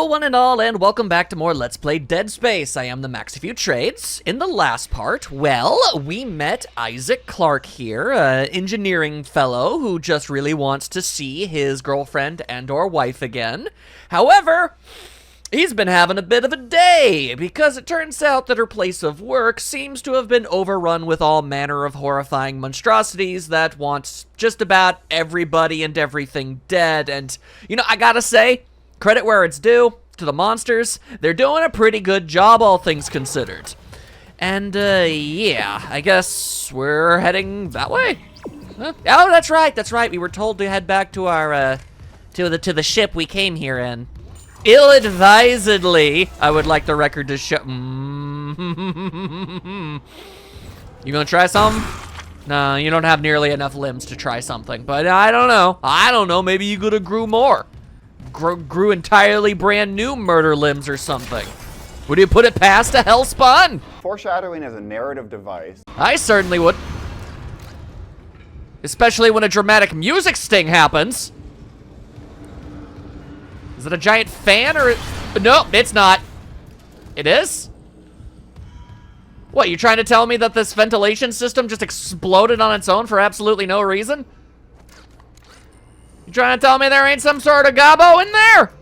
Hello one and all, and welcome back to more Let's Play Dead Space. I am the Max of You Trades. In the last part, well, we met Isaac Clarke here, an engineering fellow who just really wants to see his girlfriend and or wife again. However, he's been having a bit of a day, because it turns out that her place of work seems to have been overrun with all manner of horrifying monstrosities that want just about everybody and everything dead. And, you know, I gotta say, credit where it's due to the monsters. They're doing a pretty good job, all things considered. And, yeah, I guess we're heading that way. Huh? Oh, that's right. We were told to head back to our, to the ship we came here in. Ill-advisedly, I would like the record to show. You gonna try some? No, you don't have nearly enough limbs to try something, but I don't know, maybe you could've grew more. Grew entirely brand new murder limbs or something. Would you put it past a hellspawn? Foreshadowing is a narrative device. I certainly would. Especially when a dramatic music sting happens. Is it a giant fan or? No, it's not. It is? What, you trying to tell me that this ventilation system just exploded on its own for absolutely no reason? You trying to tell me there ain't some sort of gobbo in there?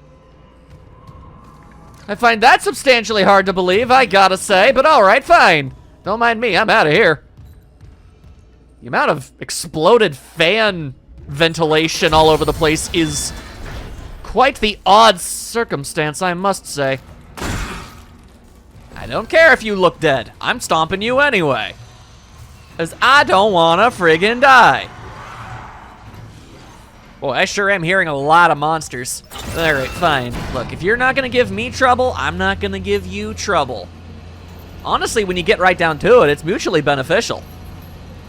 I find that substantially hard to believe, I gotta say, but alright, fine. Don't mind me, I'm out of here. The amount of exploded fan ventilation all over the place is quite the odd circumstance, I must say. I don't care if you look dead. I'm stomping you anyway. 'Cause I don't wanna friggin' die. Boy, I sure am hearing a lot of monsters. Alright, fine. Look, if you're not gonna give me trouble, I'm not gonna give you trouble. Honestly, when you get right down to it, it's mutually beneficial.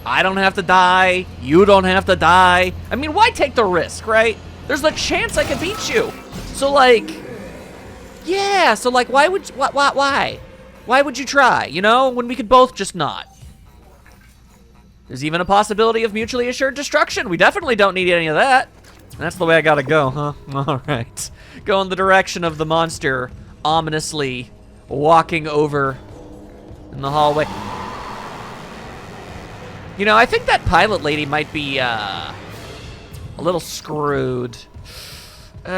I don't have to die, you don't have to die. I mean, why take the risk, right? There's a chance I could beat you. So like, yeah, so like why would, why? Why would you try, you know, when we could both just not? There's even a possibility of mutually assured destruction. We definitely don't need any of that. That's the way I gotta go, huh? All right. Go in the direction of the monster, ominously walking over in the hallway. You know, I think that pilot lady might be, a little screwed. Okay.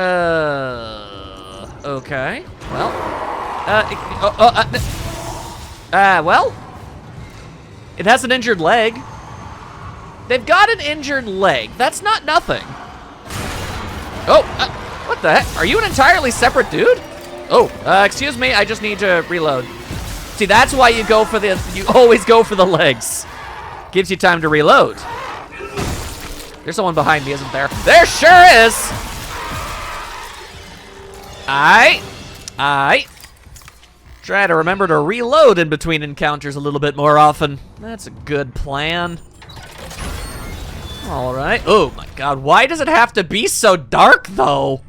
Well. Well. It has an injured leg. They've got an injured leg. That's not nothing. Oh, what the heck? Are you an entirely separate dude? Oh, excuse me, I just need to reload. See, that's why you always go for the legs. Gives you time to reload. There's someone behind me, isn't there? There sure is! I try to remember to reload in between encounters a little bit more often. That's a good plan. All right. Oh my God, why does it have to be so dark though?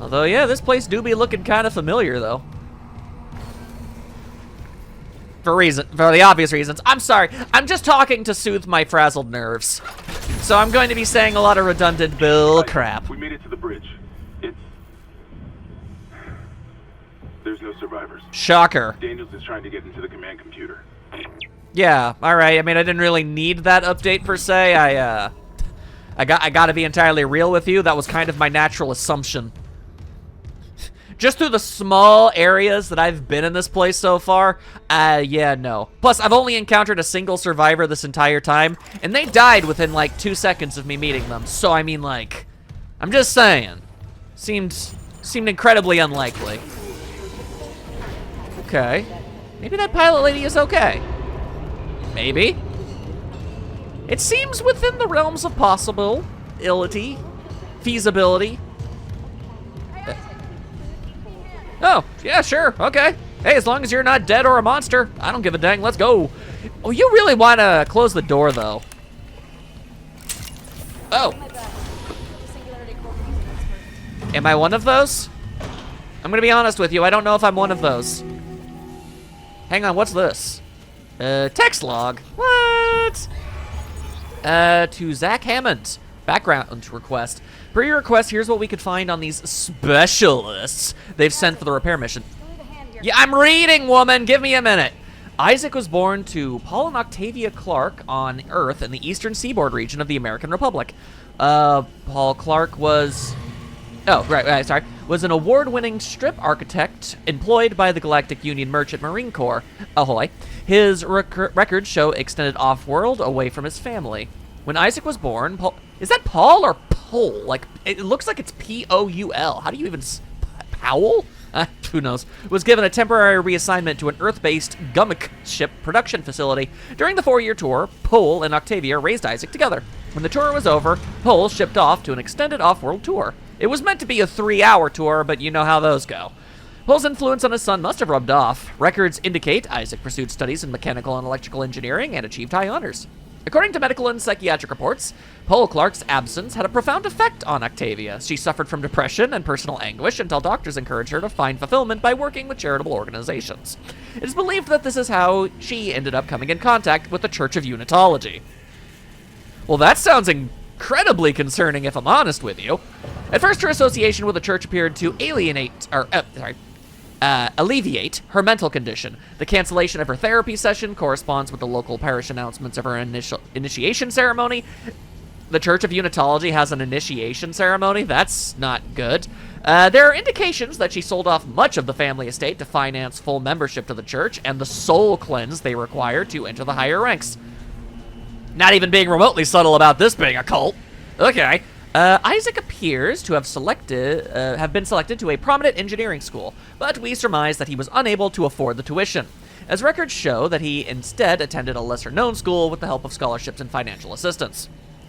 Although, yeah, this place do be looking kind of familiar though. For the obvious reasons. I'm sorry, I'm just talking to soothe my frazzled nerves. So I'm going to be saying a lot of redundant bull crap. We made it to the bridge. There's no survivors. Shocker. Daniels is trying to get into the command computer. Yeah, all right. I mean, I didn't really need that update per se. I gotta be entirely real with you. That was kind of my natural assumption. Just through the small areas that I've been in this place so far, yeah, no. Plus, I've only encountered a single survivor this entire time, and they died within like 2 seconds of me meeting them. So I mean, like, I'm just saying, seemed incredibly unlikely. Okay, maybe that pilot lady is okay. Maybe. It seems within the realms of possibility, feasibility. Oh, yeah, sure, okay. Hey, as long as you're not dead or a monster, I don't give a dang, let's go. Oh, you really wanna close the door though. Oh. Am I one of those? I'm gonna be honest with you, I don't know if I'm one of those. Hang on, what's this? Text log. What? To Zach Hammond. background request. Per your request, here's what we could find on these specialists they've sent for the repair mission. Yeah, I'm reading, woman! Give me a minute! Isaac was born to Paul and Octavia Clark on Earth in the eastern seaboard region of the American Republic. Paul Clark was... Oh, right, sorry. Was an award-winning strip architect employed by the Galactic Union Merchant Marine Corps. Ahoy. His records show extended off-world away from his family. When Isaac was born, Paul... Is that Paul or Pole? Like, it looks like it's P-O-U-L. How do you even... Powell? Who knows? Was given a temporary reassignment to an Earth-based Gummick ship production facility. During the 4-year tour, Pole and Octavia raised Isaac together. When the tour was over, Pole shipped off to an extended off-world tour. It was meant to be a 3-hour tour, but you know how those go. Pole's influence on his son must have rubbed off. Records indicate Isaac pursued studies in mechanical and electrical engineering and achieved high honors. According to medical and psychiatric reports, Pole Clark's absence had a profound effect on Octavia. She suffered from depression and personal anguish until doctors encouraged her to find fulfillment by working with charitable organizations. It is believed that this is how she ended up coming in contact with the Church of Unitology. Well, that sounds incredibly concerning, if I'm honest with you. At first, her association with the church appeared to alleviate her mental condition. The cancellation of her therapy session corresponds with the local parish announcements of her initiation ceremony. The Church of Unitology has an initiation ceremony. That's not good. There are indications that she sold off much of the family estate to finance full membership to the church and the soul cleanse they require to enter the higher ranks. Not even being remotely subtle about this being a cult. Okay. Isaac appears to have been selected to a prominent engineering school, but we surmise that he was unable to afford the tuition, as records show that he instead attended a lesser-known school with the help of scholarships and financial assistance.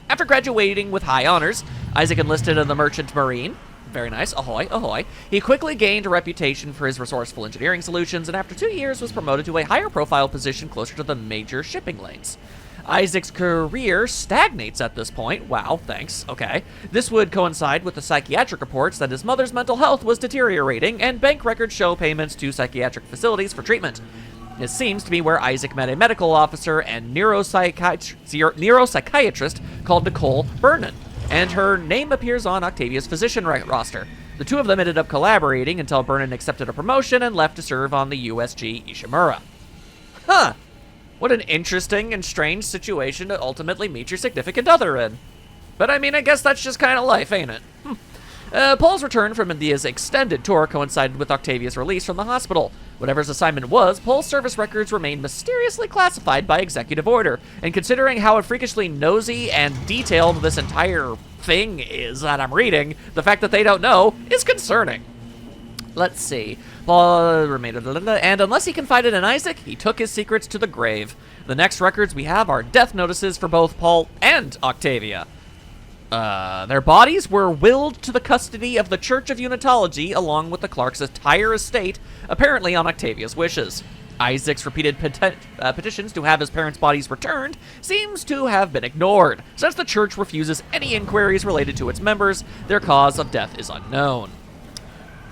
After graduating with high honors, Isaac enlisted in the Merchant Marine. Very nice. Ahoy, ahoy. He quickly gained a reputation for his resourceful engineering solutions, and after 2 years was promoted to a higher-profile position closer to the major shipping lanes. Isaac's career stagnates at this point. Wow, thanks. Okay. This would coincide with the psychiatric reports that his mother's mental health was deteriorating, and bank records show payments to psychiatric facilities for treatment. This seems to be where Isaac met a medical officer and neuropsychiatrist called Nicole Burnham, and her name appears on Octavia's physician roster. The two of them ended up collaborating until Burnham accepted a promotion and left to serve on the USG Ishimura. Huh. What an interesting and strange situation to ultimately meet your significant other in. But I mean, I guess that's just kind of life, ain't it? Paul's return from India's extended tour coincided with Octavia's release from the hospital. Whatever his assignment was, Paul's service records remained mysteriously classified by executive order, and considering how freakishly nosy and detailed this entire thing is that I'm reading, the fact that they don't know is concerning. Let's see. Paul remained, and unless he confided in Isaac, he took his secrets to the grave. The next records we have are death notices for both Paul and Octavia. Their bodies were willed to the custody of the Church of Unitology along with the Clarks' entire estate, apparently on Octavia's wishes. Isaac's repeated petitions to have his parents' bodies returned seems to have been ignored. Since the church refuses any inquiries related to its members, their cause of death is unknown.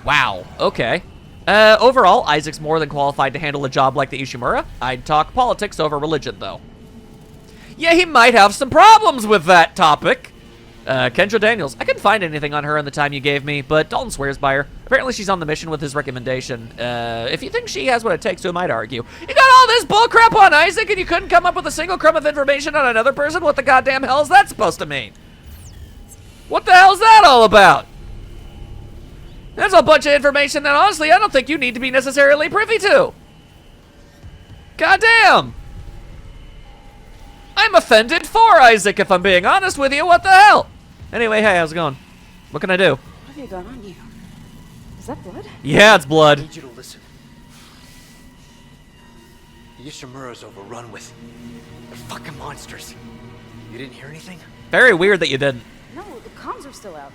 Wow, okay. Overall, Isaac's more than qualified to handle a job like the Ishimura. I'd talk politics over religion, though. Yeah, he might have some problems with that topic. Kendra Daniels. I couldn't find anything on her in the time you gave me, but Dalton swears by her. Apparently she's on the mission with his recommendation. If you think she has what it takes, so might argue. You got all this bullcrap on Isaac and you couldn't come up with a single crumb of information on another person? What the goddamn hell is that supposed to mean? What the hell is that all about? That's a bunch of information that, honestly, I don't think you need to be necessarily privy to. Goddamn. I'm offended for Isaac, if I'm being honest with you. What the hell? Anyway, hey, how's it going? What can I do? What have you got on you? Is that blood? Yeah, it's I blood. need you to listen. The Ishimura's overrun with... they're fucking monsters. You didn't hear anything? Very weird that you didn't. No, the comms are still out.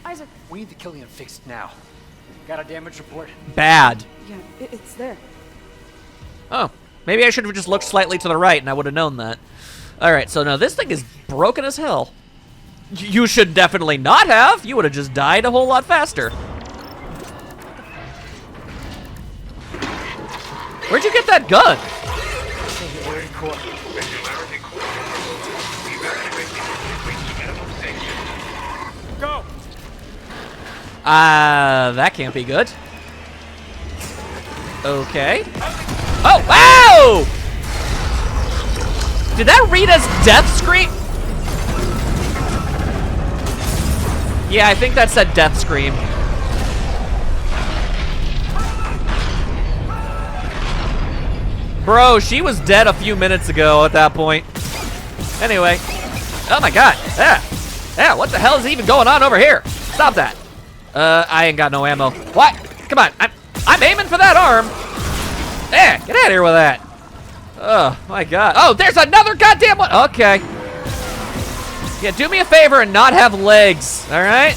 Isaac... We need the Killian fixed now. Got a damage report? Bad. Yeah, it's there. Oh, maybe I should have just looked slightly to the right and I would have known that. Alright, so now this thing is broken as hell. You should definitely not have. You would have just died a whole lot faster. Where'd you get that gun? That can't be good. Okay. Oh, wow! Did that read as death scream? Yeah, I think that said death scream. Bro, she was dead a few minutes ago at that point. Anyway. Oh my god. Yeah, what the hell is even going on over here? Stop that. I ain't got no ammo. What? Come on, I'm aiming for that arm. Get out of here with that. Oh my god. Oh, there's another goddamn one. Okay. Yeah, do me a favor and not have legs, all right?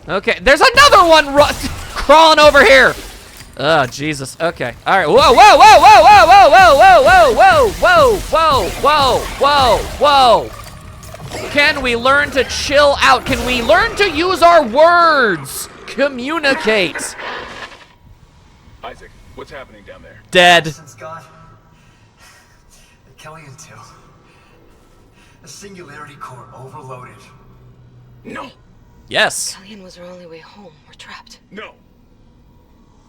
Okay, there's another one crawling over here. Oh, Jesus. Okay. All right. Whoa, whoa, whoa, whoa, whoa, whoa, whoa, whoa, whoa, whoa, whoa, whoa, whoa, whoa. Can we learn to chill out? Can we learn to use our words? Communicate. Isaac, what's happening down there? Dead. Since God, the Kellian 2, the singularity core overloaded. No, Yes. Kellian was our only way home. We're trapped. no.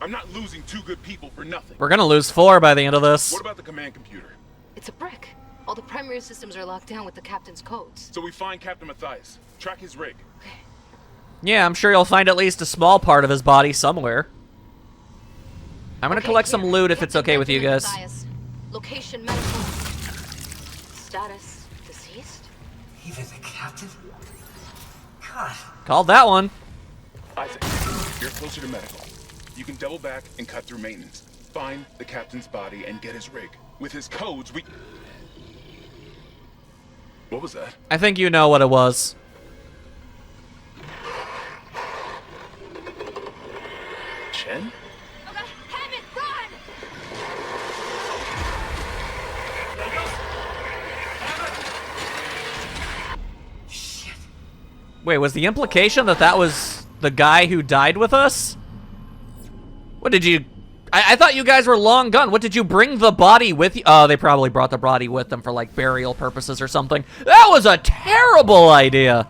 I'm not losing 2 good people for nothing. We're gonna lose 4 by the end of this. What about the command computer? It's a brick. All the primary systems are locked down with the captain's codes. So we find Captain Matthias, track his rig. Yeah, I'm sure you'll find at least a small part of his body somewhere. I'm gonna collect some loot if it's okay with you guys. Matthias. Location medical. Status deceased. Even the captain? God. Called that one. Isaac, you're closer to medical. You can double back and cut through maintenance. Find the captain's body and get his rig. With his codes, we... What was that? I think you know what it was. Chen? Hammond, run! Shit. Wait, was the implication that that was the guy who died with us? What did you... I thought you guys were long gone. What, did you bring the body with you? Oh, they probably brought the body with them for, like, burial purposes or something. That was a terrible idea.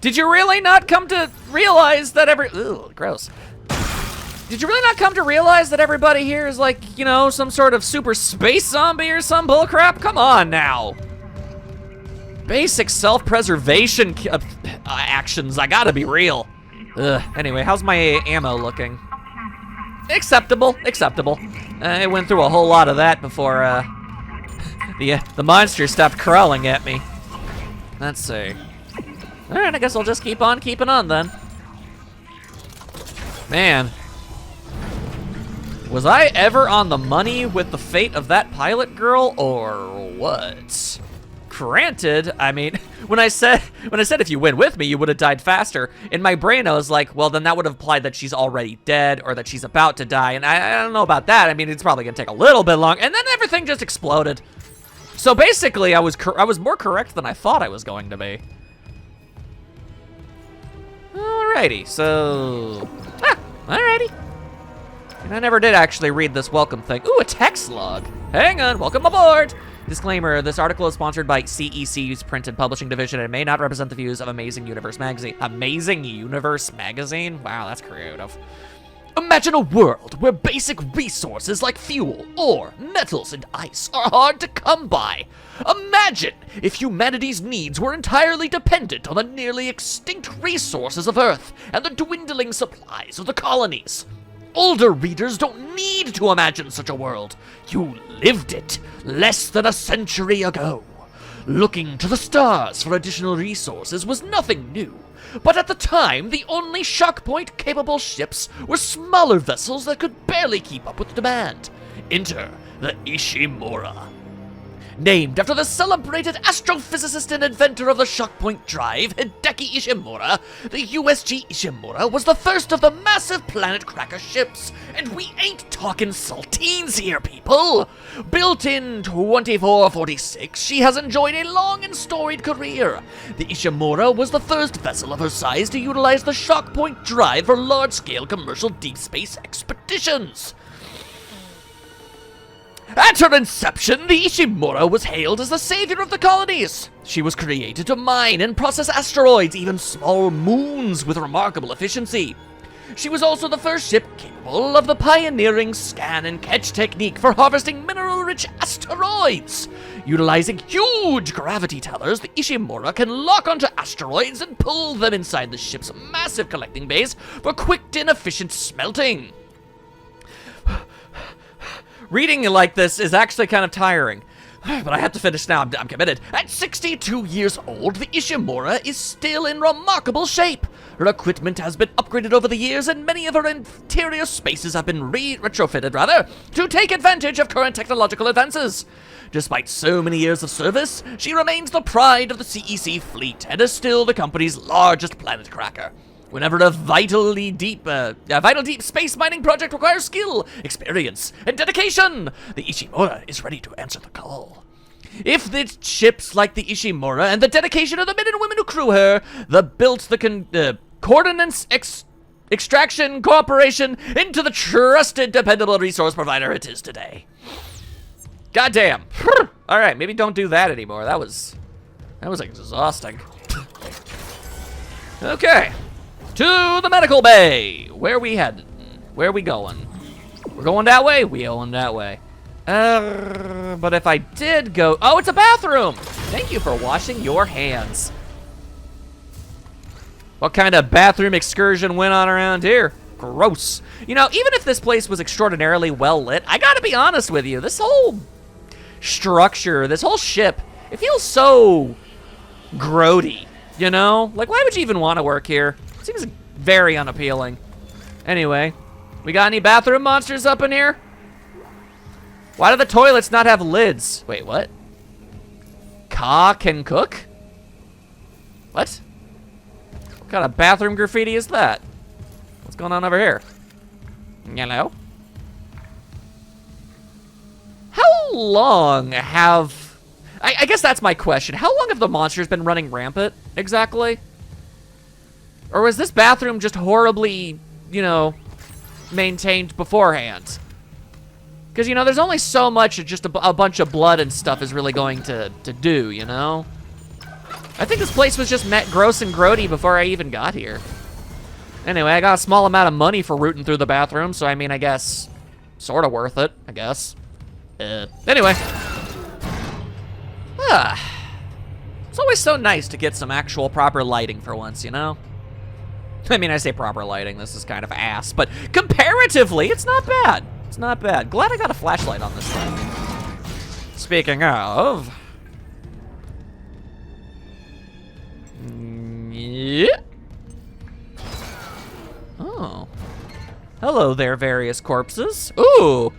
Did you really not come to realize that Ugh, gross. Did you really not come to realize that everybody here is, like, you know, some sort of super space zombie or some bullcrap? Come on now. Basic self-preservation actions. I gotta be real. Ugh. Anyway, how's my ammo looking? Acceptable, acceptable. I went through a whole lot of that before the monster stopped crawling at me. Let's see. All right, I guess I'll just keep on keeping on then. Man, was I ever on the money with the fate of that pilot girl, or what? Granted, I mean, when I said if you went with me, you would have died faster. In my brain, I was like, well, then that would have implied that she's already dead or that she's about to die. And I don't know about that. I mean, it's probably gonna take a little bit long. And then everything just exploded. So basically, I was more correct than I thought I was going to be. Alrighty, so alrighty. And I never did actually read this welcome thing. Ooh, a text log. Hang on, welcome aboard. Disclaimer, this article is sponsored by CEC's print and publishing division and may not represent the views of Amazing Universe magazine. Amazing Universe magazine? Wow, that's creative. Imagine a world where basic resources like fuel, ore, metals, and ice are hard to come by. Imagine if humanity's needs were entirely dependent on the nearly extinct resources of Earth and the dwindling supplies of the colonies. Older readers don't need to imagine such a world. You lived it less than a century ago. Looking to the stars for additional resources was nothing new. But at the time, the only shock point-capable ships were smaller vessels that could barely keep up with demand. Enter the Ishimura. Named after the celebrated astrophysicist and inventor of the shock-point drive, Hideki Ishimura, the USG Ishimura was the first of the massive Planet Cracker ships. And we ain't talking saltines here, people. Built in 2446, she has enjoyed a long and storied career. The Ishimura was the first vessel of her size to utilize the shock-point drive for large-scale commercial deep space expeditions. At her inception, the Ishimura was hailed as the savior of the colonies. She was created to mine and process asteroids, even small moons, with remarkable efficiency. She was also the first ship capable of the pioneering scan and catch technique for harvesting mineral-rich asteroids. Utilizing huge gravity tethers, the Ishimura can lock onto asteroids and pull them inside the ship's massive collecting bays for quick and efficient smelting. Reading like this is actually kind of tiring, but I have to finish now. I'm committed. At 62 years old, the Ishimura is still in remarkable shape. Her equipment has been upgraded over the years, and many of her interior spaces have been retrofitted, to take advantage of current technological advances. Despite so many years of service, she remains the pride of the CEC fleet and is still the company's largest planet cracker. Whenever a vital deep space mining project requires skill, experience, and dedication, the Ishimura is ready to answer the call. If the ships like the Ishimura and the dedication of the men and women who crew her, the coordinates extraction corporation into the trusted, dependable resource provider it is today. Goddamn. All right, maybe don't do that anymore. That was exhausting. Okay. To the medical bay. Where we headed? Where we going? We're going that way? We going that way. But if I did go... Oh, it's a bathroom! Thank you for washing your hands. What kind of bathroom excursion went on around here? Gross. You know, even if this place was extraordinarily well lit, I gotta be honest with you, this whole structure, this whole ship, it feels so grody, you know? Like, why would you even want to work here? Seems very unappealing. Anyway, we got any bathroom monsters up in here? Why do the toilets not have lids? Wait, what? Ka can cook? What? What kind of bathroom graffiti is that? What's going on over here? Hello? How long have... I guess that's my question. How long have the monsters been running rampant, exactly? Or was this bathroom just horribly, you know, maintained beforehand? Because, you know, there's only so much just a bunch of blood and stuff is really going to do, you know? I think this place was just gross and grody before I even got here. Anyway, I got a small amount of money for rooting through the bathroom, so I mean, I guess, sort of worth it, I guess. Anyway. It's always so nice to get some actual proper lighting for once, you know? I mean, I say proper lighting, this is kind of ass, but comparatively, it's not bad. It's not bad. Glad I got a flashlight on this thing. Speaking of... Yeah. Oh. Hello there, various corpses. Ooh.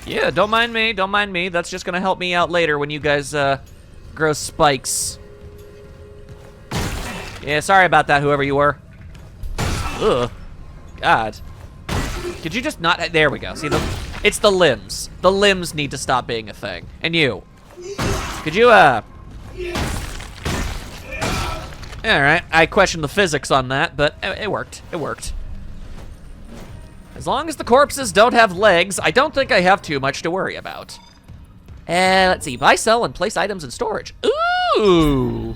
Yeah, don't mind me, don't mind me. That's just gonna help me out later when you guys, grow spikes. Yeah, sorry about that, whoever you were. Ugh. God. Could you just not... There we go. See, it's the limbs. The limbs need to stop being a thing. And you. Could you, Alright, I questioned the physics on that, but it worked. It worked. As long as the corpses don't have legs, I don't think I have too much to worry about. Let's see. Buy, sell, and place items in storage. Ooh!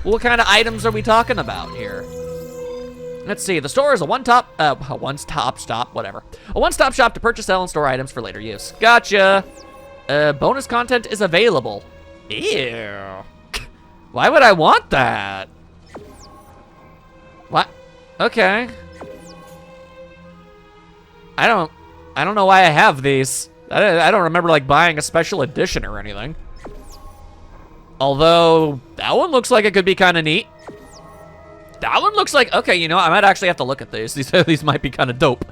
What kind of items are we talking about here? Let's see. The store is a one-stop shop to purchase, sell, and store items for later use. Gotcha. Bonus content is available. Ew. Why would I want that? What? Okay. I don't know why I have these. I don't remember like buying a special edition or anything. Although that one looks like it could be kind of neat. That one looks like, okay, you know, I might actually have to look at these. These might be kind of dope.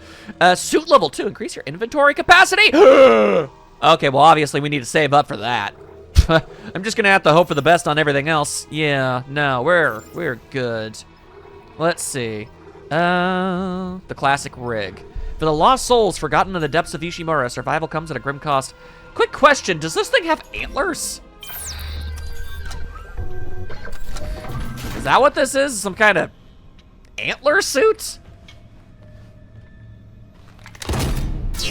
Suit level 2, increase your inventory capacity. Okay, well, obviously we need to save up for that. I'm just gonna have to hope for the best on everything else. Yeah, no, we're good. Let's see. The classic rig. For the lost souls forgotten in the depths of Ishimura, survival comes at a grim cost. Quick question, does this thing have antlers? Is that what this is? Some kind of antler suit?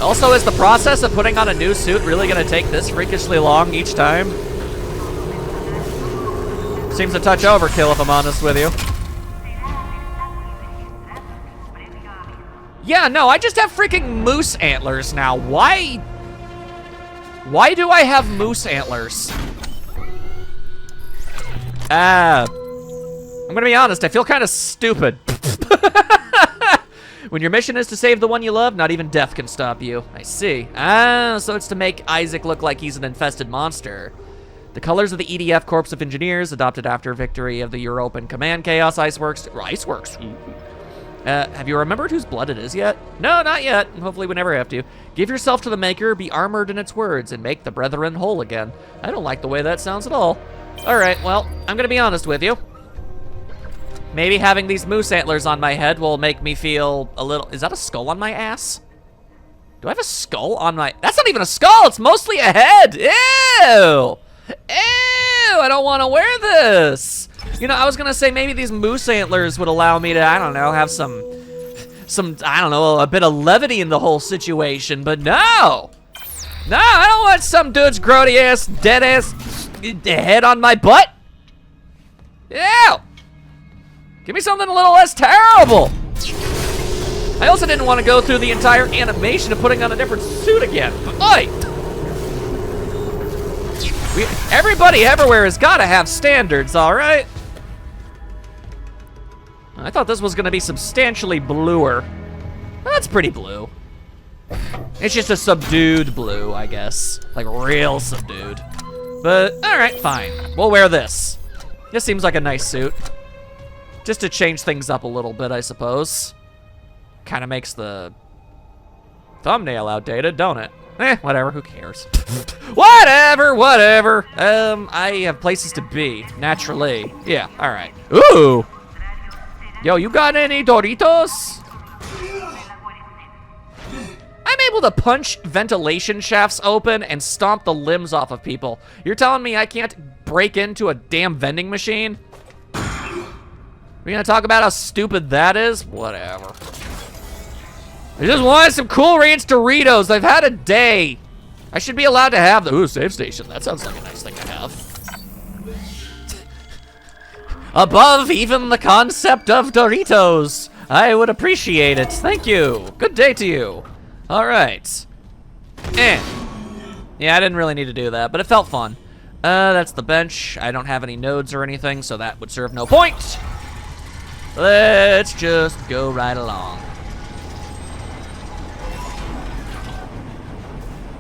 Also, is the process of putting on a new suit really gonna take this freakishly long each time? Seems a touch overkill, if I'm honest with you. Yeah, no, I just have freaking moose antlers now. Why do I have moose antlers? I'm gonna be honest, I feel kind of stupid. When your mission is to save the one you love, not even death can stop you. I see. So it's to make Isaac look like he's an infested monster. The colors of the EDF Corps of Engineers, adopted after victory of the European Command Chaos Iceworks. Iceworks? Have you remembered whose blood it is yet? No, not yet. Hopefully we never have to. Give yourself to the Maker, be armored in its words, and make the brethren whole again. I don't like the way that sounds at all. All right, well, I'm gonna be honest with you. Maybe having these moose antlers on my head will make me feel a little... Is that a skull on my ass? Do I have a skull on my... That's not even a skull, it's mostly a head. Ew! Ew, I don't want to wear this. You know, I was gonna say maybe these moose antlers would allow me to, I don't know, have some, I don't know, a bit of levity in the whole situation, but no! No, I don't want some dude's grody ass, dead ass head on my butt. Ew! Give me something a little less terrible. I also didn't want to go through the entire animation of putting on a different suit again. Oi! Everybody everywhere has got to have standards, all right? I thought this was going to be substantially bluer. That's pretty blue. It's just a subdued blue, I guess. Like real subdued. But, all right, fine. We'll wear this. This seems like a nice suit. Just to change things up a little bit, I suppose. Kind of makes the thumbnail outdated, don't it? Whatever, who cares? Whatever. I have places to be, naturally. Yeah, all right. Ooh! Yo, you got any Doritos? I'm able to punch ventilation shafts open and stomp the limbs off of people. You're telling me I can't break into a damn vending machine? We're gonna talk about how stupid that is? Whatever. I just wanted some Cool Ranch Doritos. I've had a day. I should be allowed to have the, ooh, save station. That sounds like a nice thing to have. Above even the concept of Doritos. I would appreciate it. Thank you. Good day to you. All right. Yeah, I didn't really need to do that, but it felt fun. That's the bench. I don't have any nodes or anything, so that would serve no point. Let's just go right along.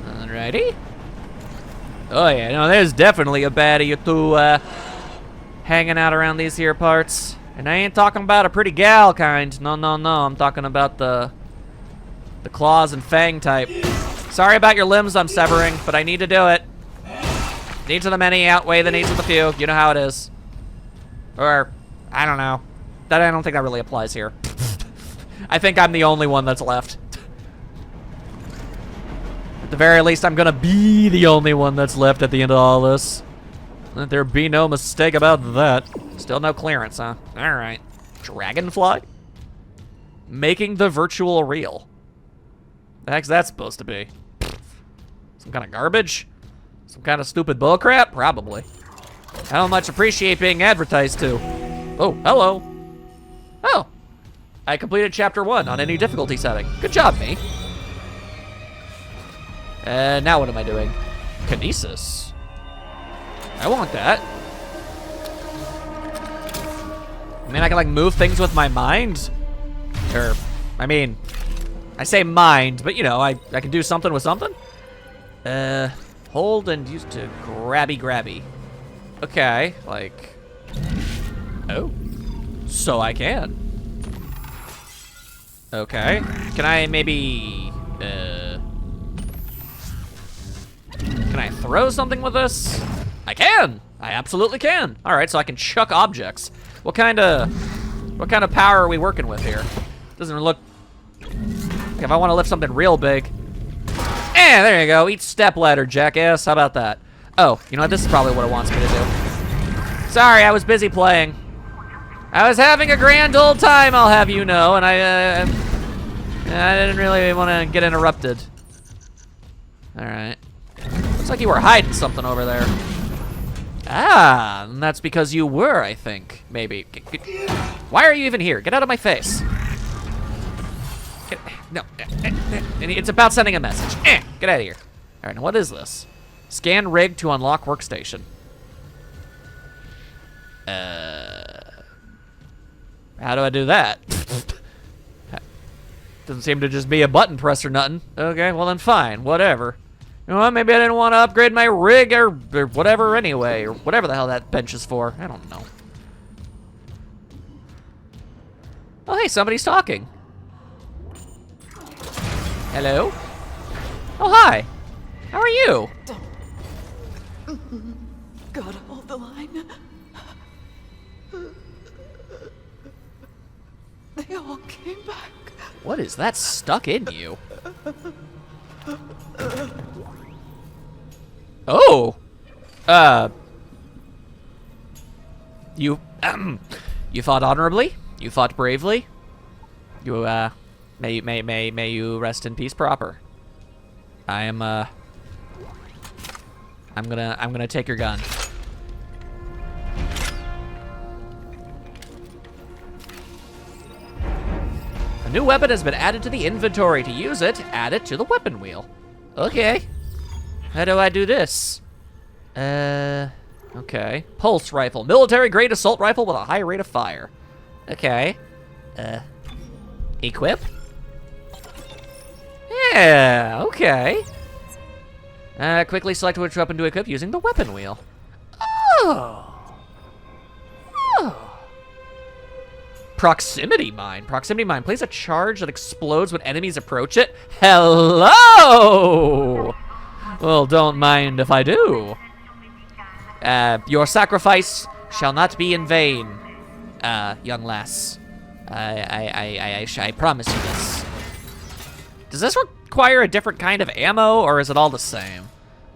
Alrighty. Oh yeah, no, there's definitely a baddie or two hanging out around these here parts. And I ain't talking about a pretty gal kind. No. I'm talking about the claws and fang type. Sorry about your limbs I'm severing, but I need to do it. Needs of the many outweigh the needs of the few. You know how it is. Or, I don't know. I don't think that really applies here. I think I'm the only one that's left. At the very least, I'm gonna be the only one that's left at the end of all this. Let there be no mistake about that. Still no clearance, huh? Alright. Dragonfly? Making the virtual real. The heck's that supposed to be? Some kind of garbage? Some kind of stupid bullcrap? Probably. I don't much appreciate being advertised to. Oh, hello. Oh, I completed chapter 1 on any difficulty setting. Good job, me. Now what am I doing? Kinesis. I want that. I mean, I can like move things with my mind. Or, I mean, I say mind, but you know, I can do something with something. Hold and use to grabby. Okay, like, oh. So I can. Okay. Can I maybe, can I throw something with this? I can! I absolutely can. All right, so I can chuck objects. What kind of power are we working with here? Doesn't look, like if I want to lift something real big. There you go. Eat step ladder, jackass. How about that? Oh, you know what? This is probably what it wants me to do. Sorry, I was busy playing. I was having a grand old time, I'll have you know, and I didn't really want to get interrupted. All right. Looks like you were hiding something over there. Ah, and that's because you were, I think. Maybe. Why are you even here? Get out of my face. No. It's about sending a message. Get out of here. All right, now what is this? Scan rig to unlock workstation. How do I do that? Doesn't seem to just be a button press or nothing. Okay, well then fine, whatever. You know what, maybe I didn't want to upgrade my rig or whatever anyway, or whatever the hell that bench is for. I don't know. Oh, hey, somebody's talking. Hello? Oh, hi. How are you? Gotta hold the line. They all came back. What is that stuck in you? Oh! You fought honorably? You fought bravely? You, may you rest in peace proper. I'm gonna take your gun. A new weapon has been added to the inventory. To use it, add it to the weapon wheel. Okay. How do I do this? Okay. Pulse rifle. Military-grade assault rifle with a high rate of fire. Okay. Equip? Yeah, okay. Quickly select which weapon to equip using the weapon wheel. Oh. Proximity mine. Proximity mine. Place a charge that explodes when enemies approach it. Hello! Well, don't mind if I do. Your sacrifice shall not be in vain, young lass. I promise you this. Does this require a different kind of ammo, or is it all the same?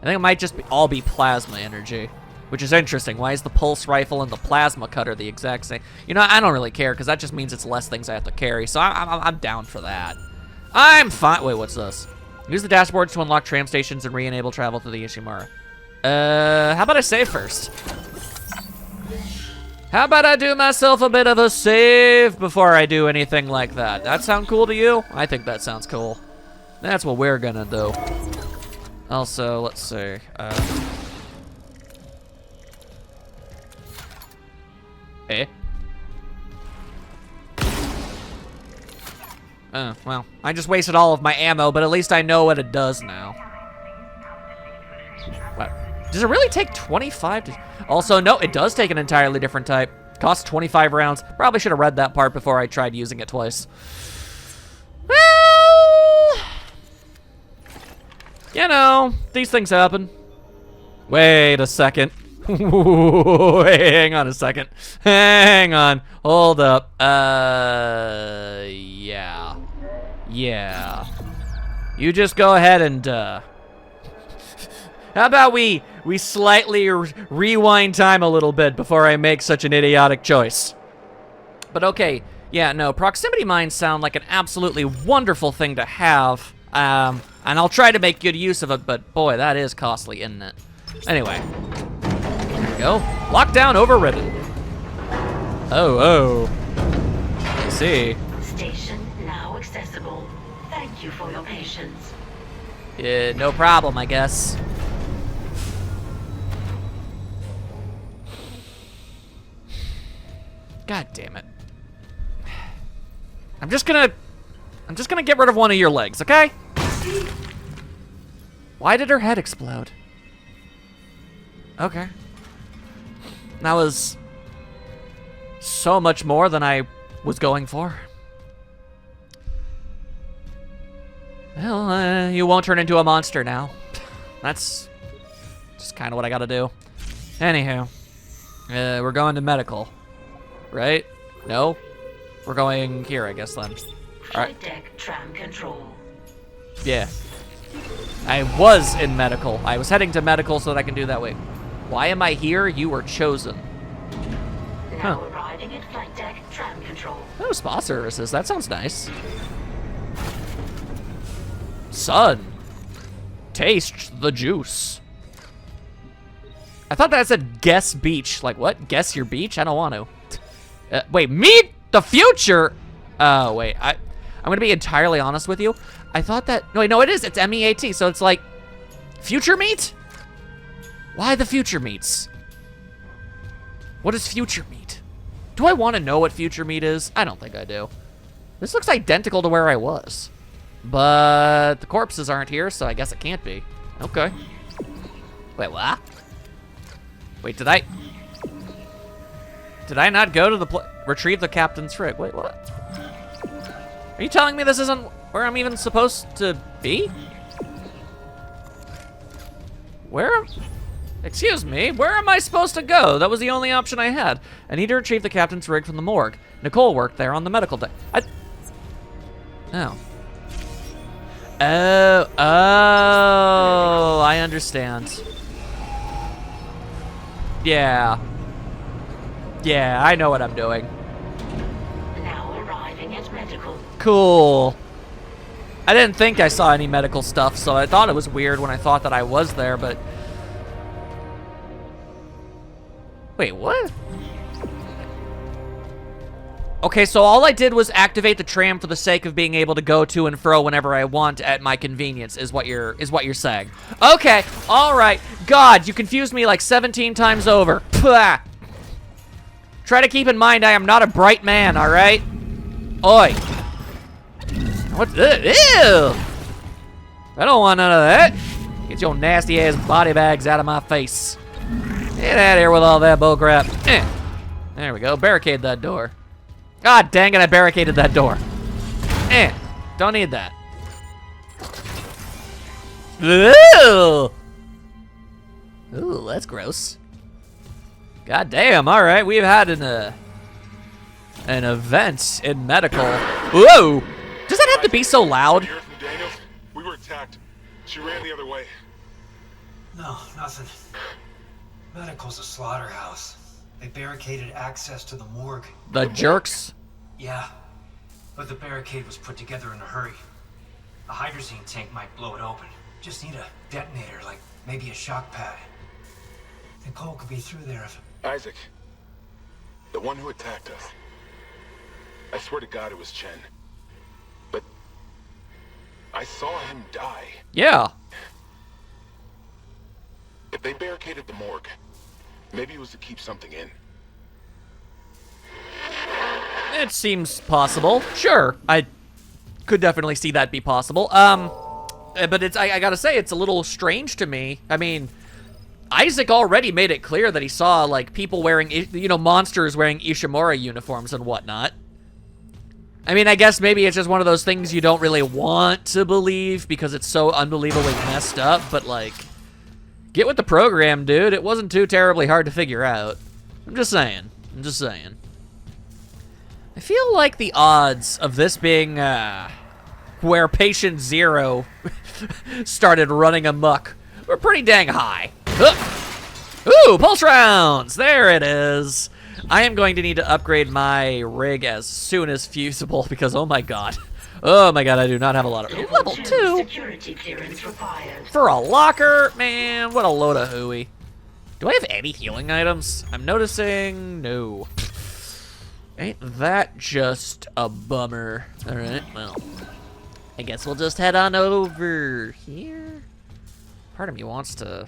I think it might just all be plasma energy, which is interesting. Why is the pulse rifle and the plasma cutter the exact same? You know, I don't really care, because that just means it's less things I have to carry, so I'm down for that. I'm fine. Wait, what's this? Use the dashboards to unlock tram stations and re-enable travel through the Ishimura. How about I save first? How about I do myself a bit of a save before I do anything like that? That sound cool to you? I think that sounds cool. That's what we're gonna do. Also, let's see. Well, I just wasted all of my ammo, but at least I know what it does now. What? Does it really take 25 to... Also, no, it does take an entirely different type. Costs 25 rounds. Probably should have read that part before I tried using it twice. Well... You know, these things happen. Wait a second. Wait, hang on a second. Hang on. Hold up. Yeah. Yeah. You just go ahead and, How about we slightly rewind time a little bit before I make such an idiotic choice? But okay, yeah, no, proximity mines sound like an absolutely wonderful thing to have. And I'll try to make good use of it, but boy, that is costly, isn't it? Anyway. There we go. Lockdown overridden. Oh. I see. Station now accessible. Thank you for your patience. No problem, I guess. God damn it. I'm just gonna get rid of one of your legs, okay? Why did her head explode? Okay. That was so much more than I was going for. Well, you won't turn into a monster now. That's just kind of what I gotta do. Anywho, we're going to medical, right? No? We're going here, I guess, then. All right. Flight deck tram control. Yeah. I was in medical. I was heading to medical so that I can do that. Wait. Why am I here? You were chosen. Now arriving at flight deck tram control. Oh, spa services. That sounds nice. Sun. Taste the juice. I thought that said guess beach. Like, what? Guess your beach? I don't want to. Wait, meet the future? Oh, wait. I'm going to be entirely honest with you. I thought that... No, wait, no, it is. It's M-E-A-T. So it's like... Future meat? Why the future meats? What is future meat? Do I want to know what future meat is? I don't think I do. This looks identical to where I was. But the corpses aren't here, so I guess it can't be. Okay. Wait, what? Wait, did I not go to the retrieve the captain's rig? Wait, what? Are you telling me this isn't where I'm even supposed to be? Where? Excuse me, where am I supposed to go? That was the only option I had. I need to retrieve the captain's rig from the morgue. Nicole worked there on the medical deck. Oh. Oh, I understand. Yeah. Yeah, I know what I'm doing. Now arriving at medical. Cool. I didn't think I saw any medical stuff, so I thought it was weird when I thought that I was there, but... Wait, what? Okay, so all I did was activate the tram for the sake of being able to go to and fro whenever I want at my convenience, is what you're saying. Okay, all right. God, you confused me like 17 times over. Pah. Try to keep in mind I am not a bright man, all right? Oi. What? Ew. I don't want none of that. Get your nasty ass body bags out of my face. Get out of here with all that bullcrap. There we go. Barricade that door. God dang it, I barricaded that door. Don't need that. Ooh. Ooh, that's gross. God damn, all right. We've had an event in medical. Whoa! Does that have to be so loud? Here from Daniels, we were attacked. She ran the other way. No, nothing. Medical's a slaughterhouse. They barricaded access to the morgue. The jerks. Yeah, but the barricade was put together in a hurry. A hydrazine tank might blow it open. Just need a detonator, like maybe a shock pad. Nicole could be through there if... Isaac, the one who attacked us. I swear to God it was Chen. But I saw him die. Yeah. If they barricaded the morgue, maybe it was to keep something in. It seems possible. Sure, I could definitely see that be possible. But it's I gotta say, it's a little strange to me. I mean, Isaac already made it clear that he saw, like, people wearing, monsters wearing Ishimura uniforms and whatnot. I mean, I guess maybe it's just one of those things you don't really want to believe because it's so unbelievably messed up, but, like, get with the program, dude. It wasn't too terribly hard to figure out. I'm just saying. I feel like the odds of this being, where Patient Zero started running amok were pretty dang high. Ooh, pulse rounds! There it is. I am going to need to upgrade my rig as soon as feasible because, oh my god. Oh my god, I do not have a lot of... Level 2? Security clearance required. For a locker? Man, what a load of hooey. Do I have any healing items? I'm noticing no. Ain't that just a bummer? Alright, well. I guess we'll just head on over here. Part of me wants to...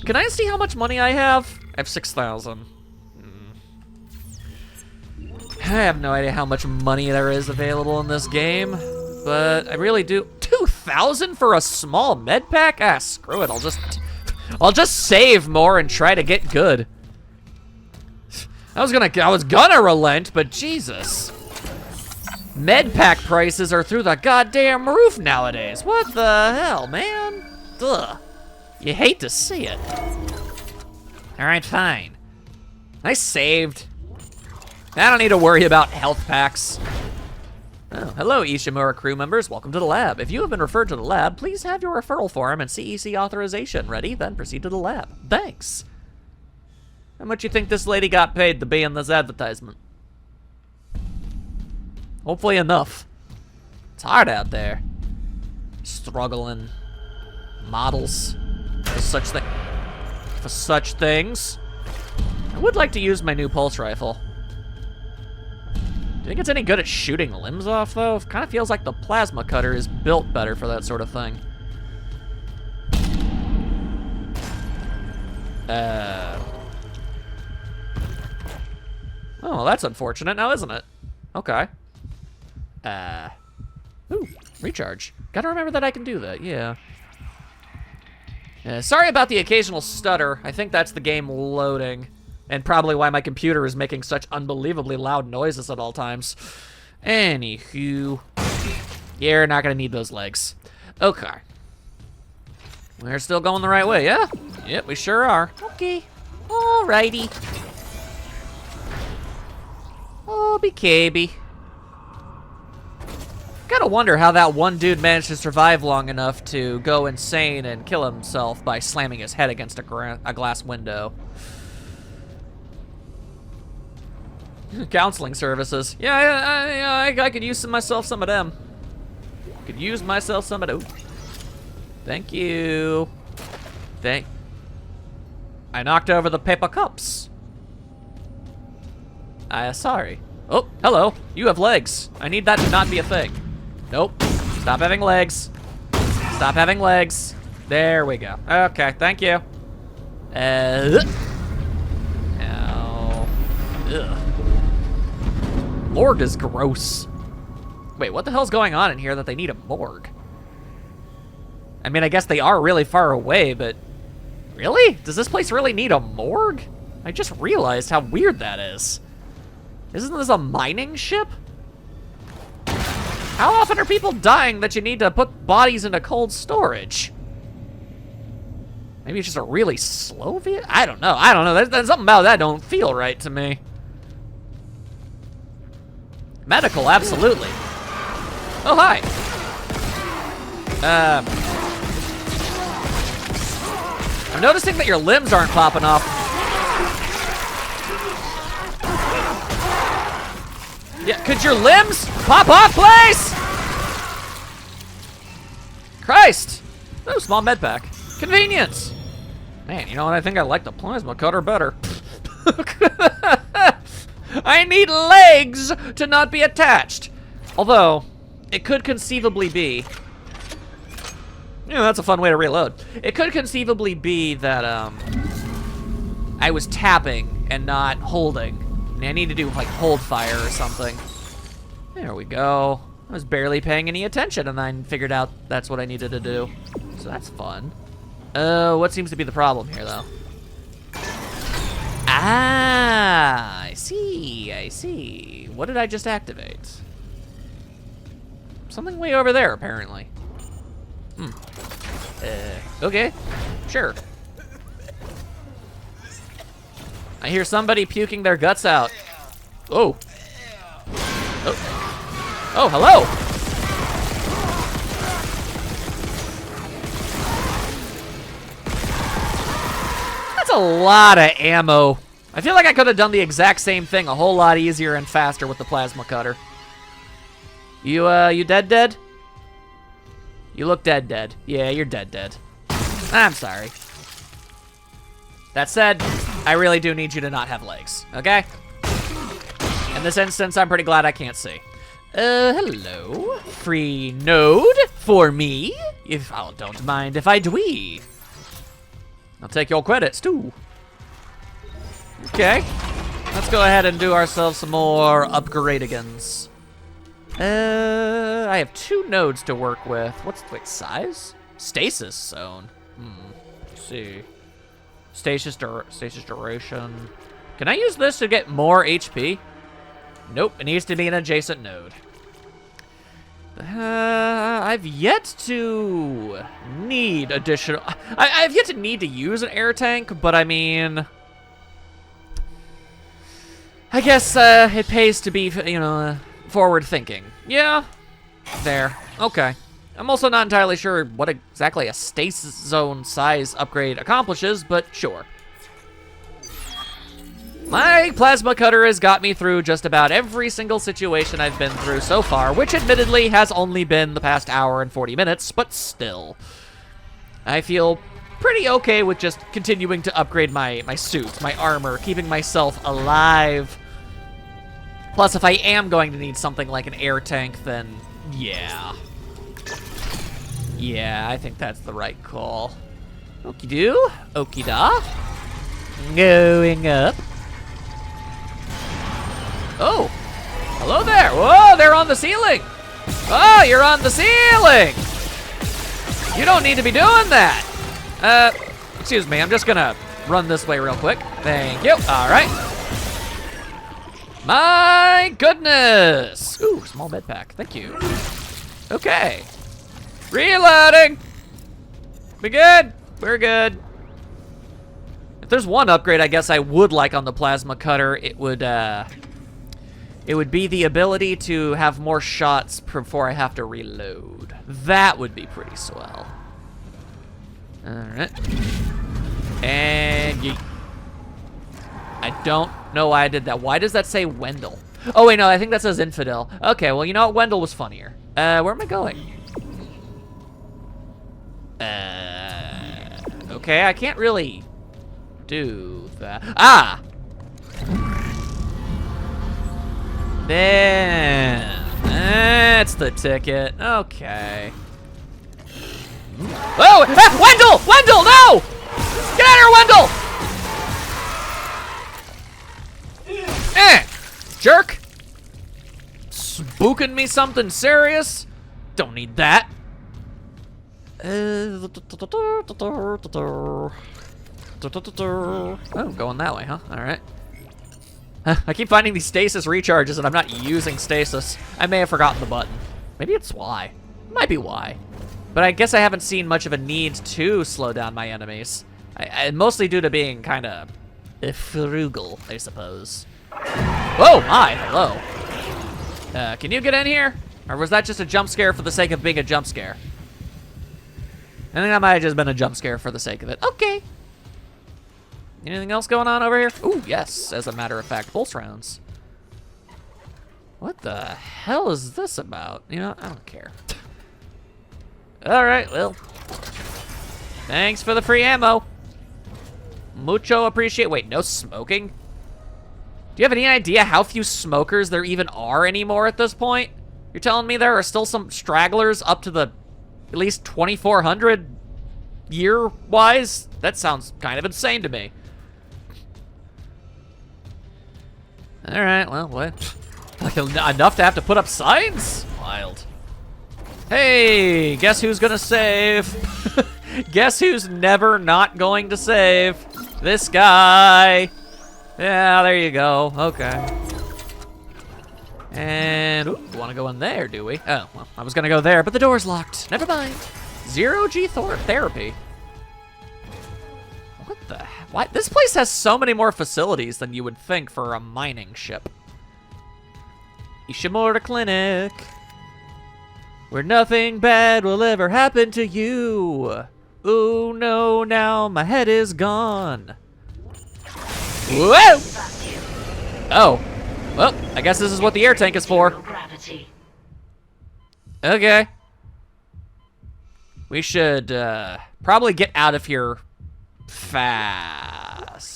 Can I see how much money I have? I have 6,000. I have no idea how much money there is available in this game, but I really do. 2,000 for a small med pack? Ah, screw it. I'll just save more and try to get good. I was gonna relent, but Jesus. Med pack prices are through the goddamn roof nowadays. What the hell, man? Ugh. You hate to see it. All right, fine. I saved. I don't need to worry about health packs. Oh, hello, Ishimura crew members. Welcome to the lab. If you have been referred to the lab, please have your referral form and CEC authorization ready, then proceed to the lab. Thanks. How much you think this lady got paid to be in this advertisement? Hopefully enough. It's hard out there. Struggling models for such things. I would like to use my new pulse rifle. Do you think it's any good at shooting limbs off, though? It kind of feels like the plasma cutter is built better for that sort of thing. Oh, well, that's unfortunate now, isn't it? Okay. Ooh, recharge. Gotta remember that I can do that, yeah. Sorry about the occasional stutter. I think that's the game loading. And probably why my computer is making such unbelievably loud noises at all times. Anywho. You're not gonna need those legs. Okay. We're still going the right way, yeah? Yep, we sure are. Okay. Alrighty. Oh, BKB. Gotta wonder how that one dude managed to survive long enough to go insane and kill himself by slamming his head against a glass window. Counseling services. Yeah, I could use myself some of them. Could use myself some of them. Thank you. I knocked over the paper cups. Sorry. Oh, hello. You have legs. I need that to not be a thing. Nope. Stop having legs. Stop having legs. There we go. Okay, thank you. Ow. Ugh. Morgue is gross. Wait, what the hell's going on in here that they need a morgue? I mean, I guess they are really far away, but... Really? Does this place really need a morgue? I just realized how weird that is. Isn't this a mining ship? How often are people dying that you need to put bodies into cold storage? Maybe it's just a really slow vehicle? I don't know. There's something about that don't feel right to me. Medical, absolutely. Oh, hi. I'm noticing that your limbs aren't popping off. Yeah, could your limbs pop off, please? Christ. Oh, small med pack. Convenience. Man, you know what? I think I like the plasma cutter better. I need legs to not be attached. Although, it could conceivably be... Yeah, that's a fun way to reload. It could conceivably be that, I was tapping and not holding. I need to do, like, hold fire or something. There we go. I was barely paying any attention, and I figured out that's what I needed to do. So that's fun. What seems to be the problem here, though? Ah, I see. What did I just activate? Something way over there, apparently. Okay, sure. I hear somebody puking their guts out. Oh. Oh, hello. That's a lot of ammo. I feel like I could have done the exact same thing a whole lot easier and faster with the plasma cutter. You dead? You look dead. Yeah, you're dead. I'm sorry. That said, I really do need you to not have legs, okay? In this instance, I'm pretty glad I can't see. Hello. Free node for me, if I don't mind if I dwee. I'll take your credits, too. Okay. Let's go ahead and do ourselves some more upgrade-agans. I have 2 nodes to work with. Wait, size? Stasis zone. Let's see. Stasis duration. Can I use this to get more HP? Nope, it needs to be an adjacent node. I've yet to need additional... I've yet to need to use an air tank, but I mean... I guess it pays to be, you know, forward thinking. Yeah, there. Okay. I'm also not entirely sure what exactly a stasis zone size upgrade accomplishes, but sure. My plasma cutter has got me through just about every single situation I've been through so far, which admittedly has only been the past hour and 40 minutes, but still. I feel pretty okay with just continuing to upgrade my suit, my armor, keeping myself alive. Plus, if I am going to need something like an air tank, then yeah. Yeah, I think that's the right call. Okie-doo, okie-da. Going up. Oh, hello there. Whoa, they're on the ceiling. Oh, you're on the ceiling. You don't need to be doing that. Excuse me, I'm just gonna run this way real quick. Thank you, all right. My goodness. Ooh, small med pack, thank you. Okay, reloading. We good? We're good. If there's one upgrade I guess I would like on the plasma cutter, it would be the ability to have more shots before I have to reload. That would be pretty swell. All right. And yeet. I don't know why I did that. Why does that say Wendell? Oh wait, no, I think that says Infidel. Okay, well, you know what? Wendell was funnier. Where am I going? Okay, I can't really do that. Ah! Then that's the ticket. Okay. Oh, ah, Wendell! Wendell, no! Get out of here, Wendell! Jerk! Spooking me something serious? Don't need that. Oh, going that way, huh? All right. I keep finding these stasis recharges and I'm not using stasis. I may have forgotten the button. Maybe it's why. Might be why. But I guess I haven't seen much of a need to slow down my enemies. Mostly due to being kind of frugal, I suppose. Whoa, my, hello. Can you get in here? Or was that just a jump scare for the sake of being a jump scare? I think that might have just been a jump scare for the sake of it. Okay. Anything else going on over here? Ooh, yes, as a matter of fact, pulse rounds. What the hell is this about? You know, I don't care. All right, well, thanks for the free ammo. Mucho appreciate. Wait, no smoking? Do you have any idea how few smokers there even are anymore at this point? You're telling me there are still some stragglers up to the at least 2,400 year-wise? That sounds kind of insane to me. All right, well, what? Like enough to have to put up signs? Wild. Hey, guess who's gonna save? Guess who's never not going to save? This guy. Yeah, there you go. Okay. And, ooh, we wanna go in there, do we? Oh, well, I was gonna go there, but the door's locked. Never mind. Zero-G therapy. What the heck? Why? This place has so many more facilities than you would think for a mining ship. Ishimura Clinic. Where nothing bad will ever happen to you. Ooh, no, now my head is gone. Whoa! Oh. Well, I guess this is what the air tank is for. Gravity. Okay. We should probably get out of here fast.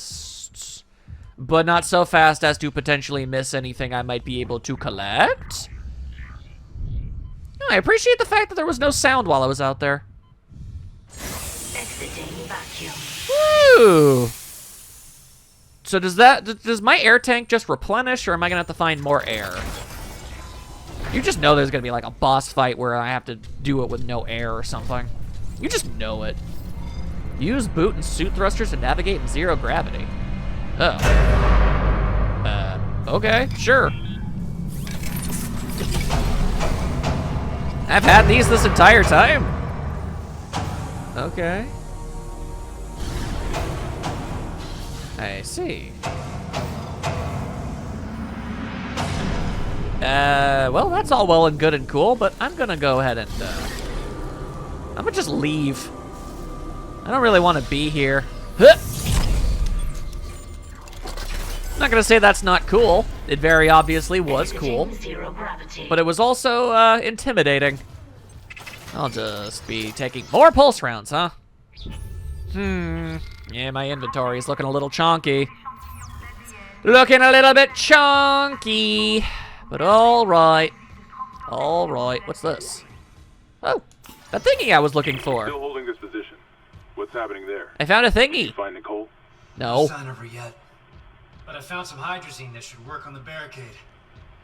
But not so fast as to potentially miss anything I might be able to collect. I appreciate the fact that there was no sound while I was out there. Exiting vacuum. Woo! So does my air tank just replenish, or am I gonna have to find more air? You just know there's gonna be like a boss fight where I have to do it with no air or something. You just know it. Use boot and suit thrusters to navigate in zero gravity. Oh. Okay, sure. I've had these this entire time. Okay. I see. Well, that's all well and good and cool, but I'm gonna go ahead and, I'm gonna just leave. I don't really want to be here. Huh. I'm not gonna say that's not cool. It very obviously was cool. Exiting zero gravity. But it was also intimidating. I'll just be taking more pulse rounds, huh? Yeah, my inventory is looking a little chonky. Looking a little bit chonky. But all right. All right. What's this? Oh, the thingy I was looking for. Still holding this position. What's happening there? I found a Did thingy. you find Nicole? No. Sign of her yet. But I found some hydrazine that should work on the barricade.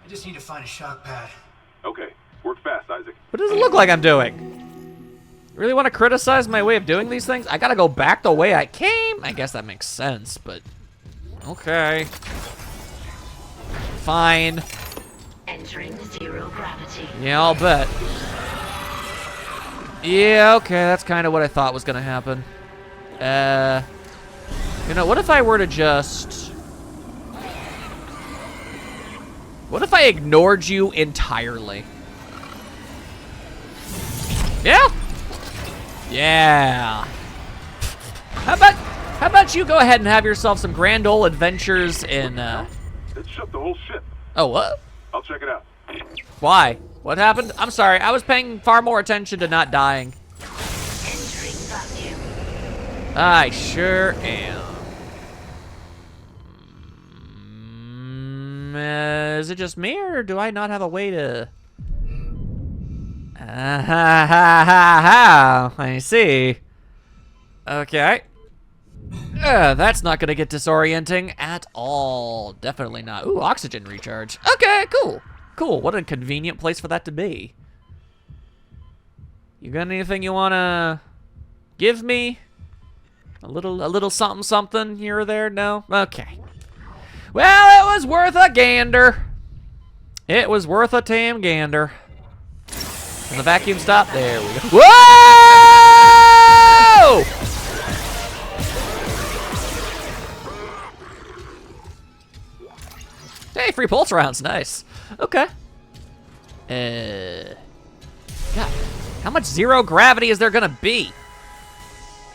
I just need to find a shock pad. Okay. Work fast, Isaac. What does it look like I'm doing? You really want to criticize my way of doing these things? I gotta go back the way I came? I guess that makes sense, but... Okay. Fine. Entering zero gravity. Yeah, I'll bet. Yeah, okay, that's kind of what I thought was gonna happen. You know, what if I were to just... What if I ignored you entirely? Yeah? Yeah. How about you go ahead and have yourself some grand old adventures in, It shut the whole ship. Oh, what? I'll check it out. Why? What happened? I'm sorry, I was paying far more attention to not dying. Entering vacuum. I sure am. Is it just me, or do I not have a way to... I see. Okay. That's not gonna get disorienting at all. Definitely not. Ooh, oxygen recharge. Okay, cool. Cool, what a convenient place for that to be. You got anything you wanna give me? A little something something here or there? No? Okay. Well, it was worth a gander. It was worth a tam gander. And the vacuum stopped. There we go. Whoa! Hey, free pulse rounds. Nice. Okay. God, how much zero gravity is there gonna be?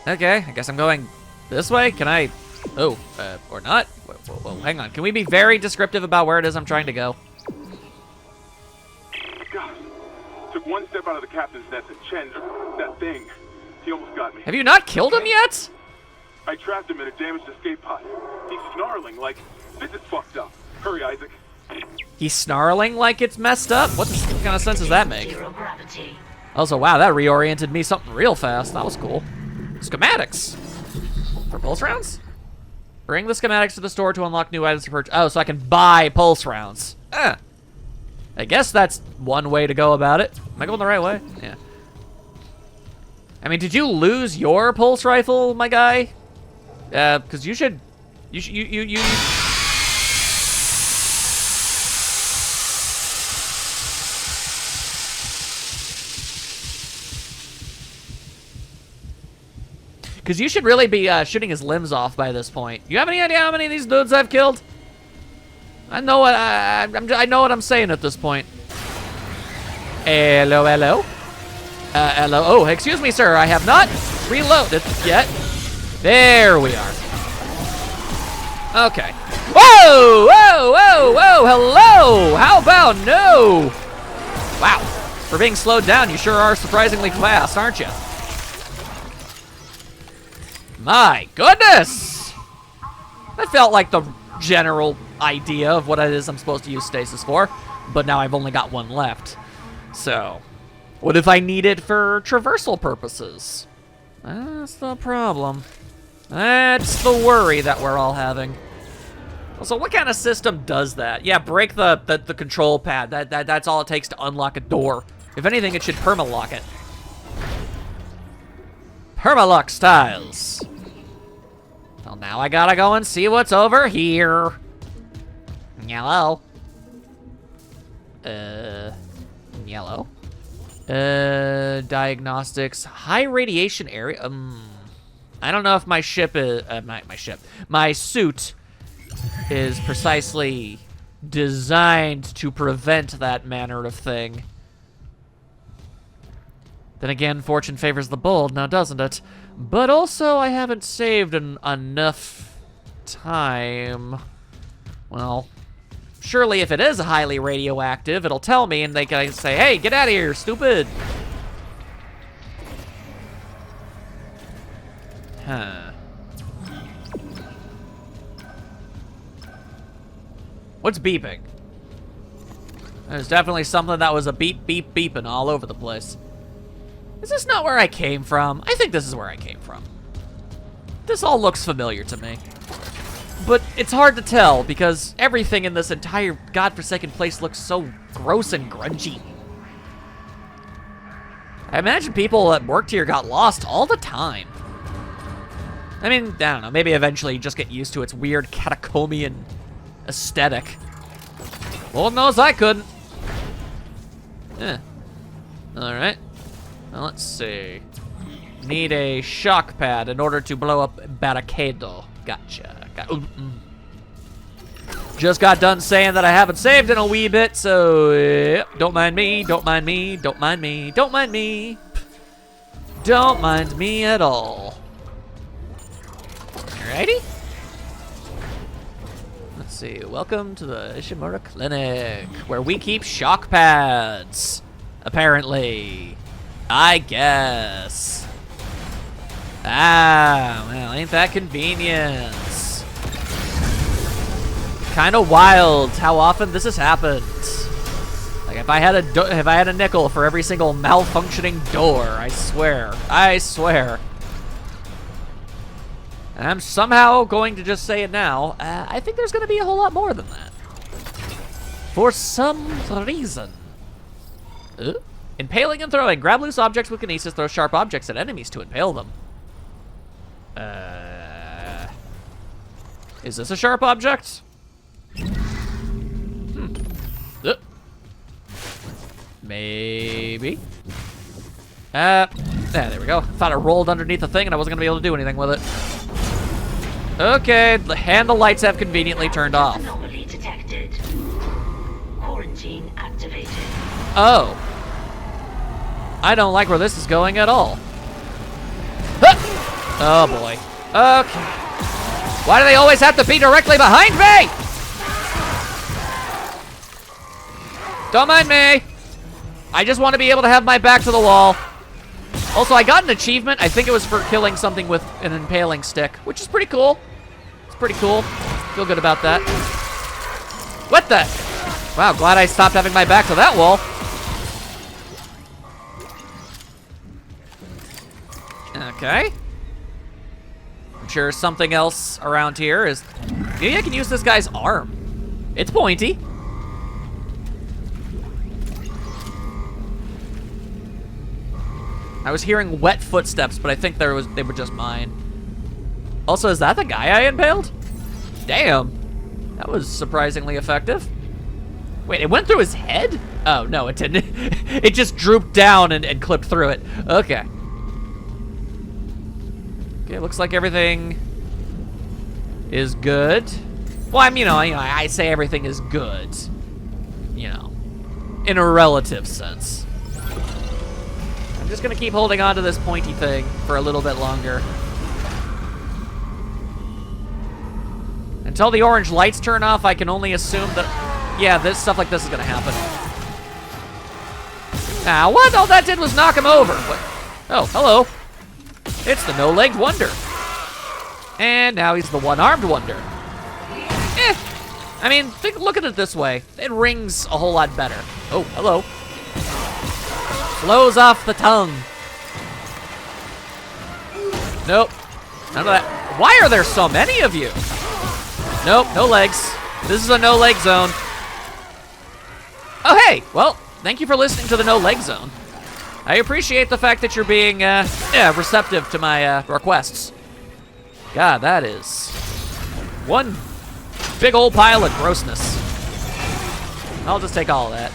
Okay, I guess I'm going this way. Can I? Oh, or not? Whoa, hang on. Can we be very descriptive about where it is I'm trying to go? God. Took one step out of the captain's nest and Chen, that thing, he almost got me. Have you not killed him yet? I trapped him in a damaged escape pod. He's snarling like, this is fucked up. Hurry, Isaac. He's snarling like it's messed up? What kind of sense does that make? Zero gravity. Also, wow, that reoriented me something real fast. That was cool. Schematics. For pulse rounds? Bring the schematics to the store to unlock new items to purchase. Oh, so I can buy pulse rounds. I guess that's one way to go about it. Am I going the right way? Yeah. I mean, did you lose your pulse rifle, my guy? Because you should... You... Because you should really be shooting his limbs off by this point. You have any idea how many of these dudes I've killed? I know what I know what I'm saying at this point. Hello, hello. Hello. Oh, excuse me, sir. I have not reloaded yet. There we are. Okay. Whoa, whoa, whoa, whoa. Hello. How about no? Wow. For being slowed down, you sure are surprisingly fast, aren't you? My goodness! That felt like the general idea of what it is I'm supposed to use stasis for, but now I've only got one left. So, what if I need it for traversal purposes? That's the problem. That's the worry that we're all having. Also, what kind of system does that? Yeah, break the control pad. That's all it takes to unlock a door. If anything, it should perma-lock it. Perma-lock styles. Well, now I gotta go and see what's over here. Yellow. Yellow. Diagnostics. High radiation area. I don't know if my ship is... My suit is precisely designed to prevent that manner of thing. Then again, fortune favors the bold, now doesn't it? But also, I haven't saved enough time. Well, surely if it is highly radioactive, it'll tell me and they can say, hey, get out of here, stupid. Huh. What's beeping? There's definitely something that was a beep, beep, beeping all over the place. Is this not where I came from? I think this is where I came from. This all looks familiar to me. But it's hard to tell because everything in this entire godforsaken place looks so gross and grungy. I imagine people that worked here got lost all the time. I mean, I don't know, maybe eventually you just get used to its weird catacombs aesthetic. Lord knows I couldn't. Yeah. Alright. Well, let's see. Need a shock pad in order to blow up Barricado. Gotcha. Just got done saying that I haven't saved in a wee bit, so don't mind me, don't mind me, don't mind me, don't mind me. Don't mind me at all. Alrighty. Let's see. Welcome to the Ishimura Clinic, where we keep shock pads. Apparently. I guess. Ah, well, ain't that convenient. Kind of wild how often this has happened. Like if I had a nickel for every single malfunctioning door, I swear. I swear. And I'm somehow going to just say it now. I think there's going to be a whole lot more than that. For some reason. Impaling and throwing. Grab loose objects with kinesis. Throw sharp objects at enemies to impale them. Is this a sharp object? Maybe. There we go. Thought it rolled underneath the thing and I wasn't going to be able to do anything with it. Okay, and the lights have conveniently turned off. Anomaly detected. Quarantine activated. Oh. I don't like where this is going at all. Huh! Oh boy. Okay. Why do they always have to be directly behind me? Don't mind me. I just want to be able to have my back to the wall. Also, I got an achievement. I think it was for killing something with an impaling stick, which is pretty cool. It's pretty cool. Feel good about that. What the? Wow, glad I stopped having my back to that wall. Okay. I'm sure something else around here is... Maybe I can use this guy's arm. It's pointy. I was hearing wet footsteps, but I think they were just mine. Also, is that the guy I impaled? Damn. That was surprisingly effective. Wait, it went through his head? Oh, no, it didn't. It just drooped down and clipped through it. Okay. Okay, looks like everything is good. Well, I say everything is good. You know, in a relative sense. I'm just gonna keep holding on to this pointy thing for a little bit longer. Until the orange lights turn off, I can only assume that, yeah, this stuff like this is gonna happen. Ah, what? All that did was knock him over. What? Oh, hello. It's the no-legged wonder. And now he's the one-armed wonder. I mean, look at it this way. It rings a whole lot better. Oh, hello. Flows off the tongue. Nope. None of that. Why are there so many of you? Nope, no legs. This is a no-leg zone. Oh, hey. Well, thank you for listening to the no-leg zone. I appreciate the fact that you're being, receptive to my, requests. God, that is one big old pile of grossness. I'll just take all of that.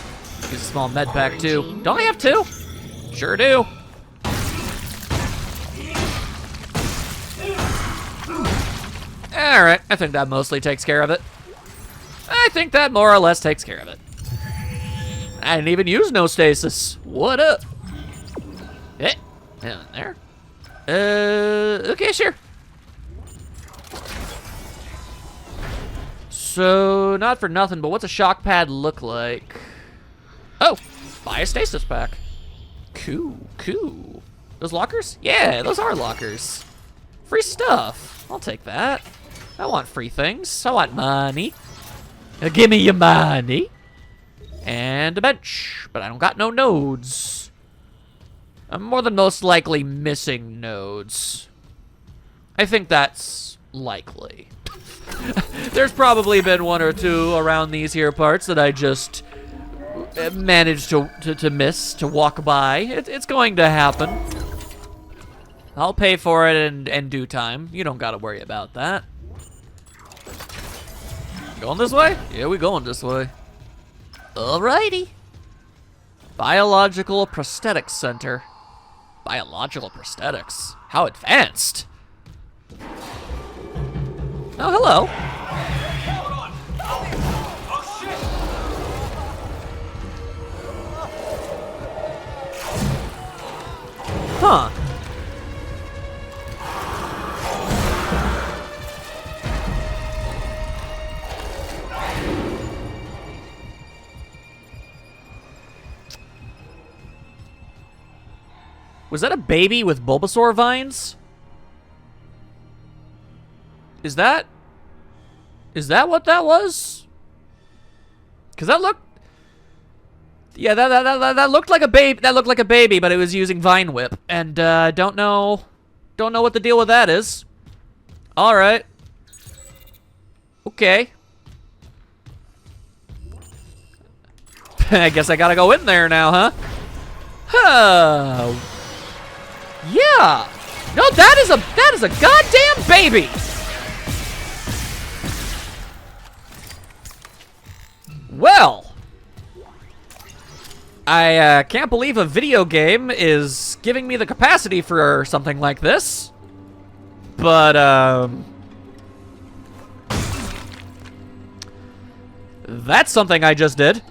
Use a small med pack, too. Don't I have two? Sure do. Alright, I think that mostly takes care of it. I think that more or less takes care of it. I didn't even use no stasis. What up? There. Okay, sure. So, not for nothing, but what's a shock pad look like? Oh, buy a stasis pack. Cool. Those lockers? Yeah, those are lockers. Free stuff. I'll take that. I want free things. I want money. Give me your money. And a bench. But I don't got no nodes. I'm more than most likely missing nodes. I think that's likely. There's probably been one or two around these here parts that I just managed to miss, to walk by. It's going to happen. I'll pay for it in due time. You don't gotta worry about that. Going this way? Yeah, we going this way. Alrighty. Biological Prosthetics Center. Biological prosthetics? How advanced? Oh, hello. Huh. Was that a baby with Bulbasaur vines? Is that what that was? Cause that looked, yeah, that looked like a baby. That looked like a baby, but it was using Vine Whip, and don't know what the deal with that is. All right. Okay. I guess I gotta go in there now, huh? Huh. Yeah. No, that is a goddamn baby. Well, I can't believe a video game is giving me the capacity for something like this. But that's something I just did.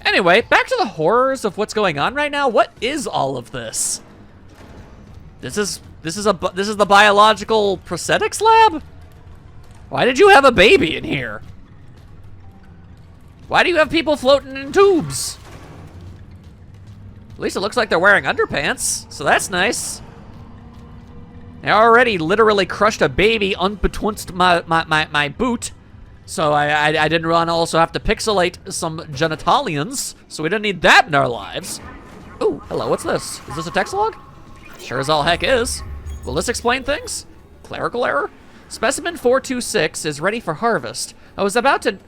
Anyway, back to the horrors of what's going on right now. What is all of this? This is the biological prosthetics lab? Why did you have a baby in here? Why do you have people floating in tubes? At least it looks like they're wearing underpants, so that's nice. I already literally crushed a baby unbetwixt my boot, so I didn't want to also have to pixelate some genitalians, so we didn't need that in our lives. Ooh, hello, what's this? Is this a text log? Sure as all heck is. Will this explain things? Clerical error? Specimen 426 is ready for harvest. I was about to